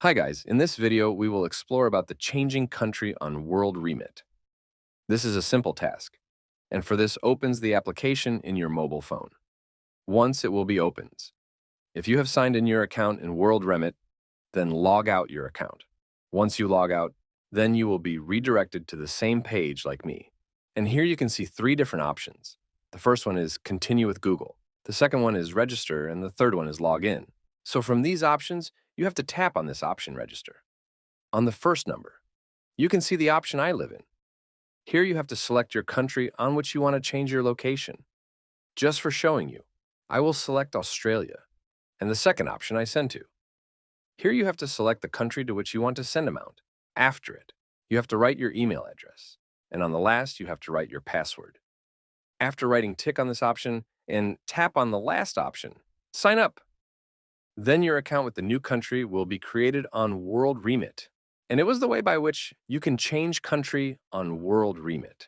Hi guys, in this video we will explore about the changing country on WorldRemit. This is a simple task, and for this opens the application in your mobile phone. Once it will be opened. If you have signed in your account in WorldRemit, then log out your account. Once you log out, then you will be redirected to the same page like me. And here you can see three different options. The first one is Continue with Google. The second one is Register, and the third one is Log in. So from these options, you have to tap on this option Register. On the first number, you can see the option I live in. Here you have to select your country on which you want to change your location. Just for showing you, I will select Australia, and the second option I send to. Here you have to select the country to which you want to send amount. After it, you have to write your email address, and on the last, you have to write your password. After writing tick on this option and tap on the last option, sign up. Then your account with the new country will be created on WorldRemit. And it was the way by which you can change country on WorldRemit.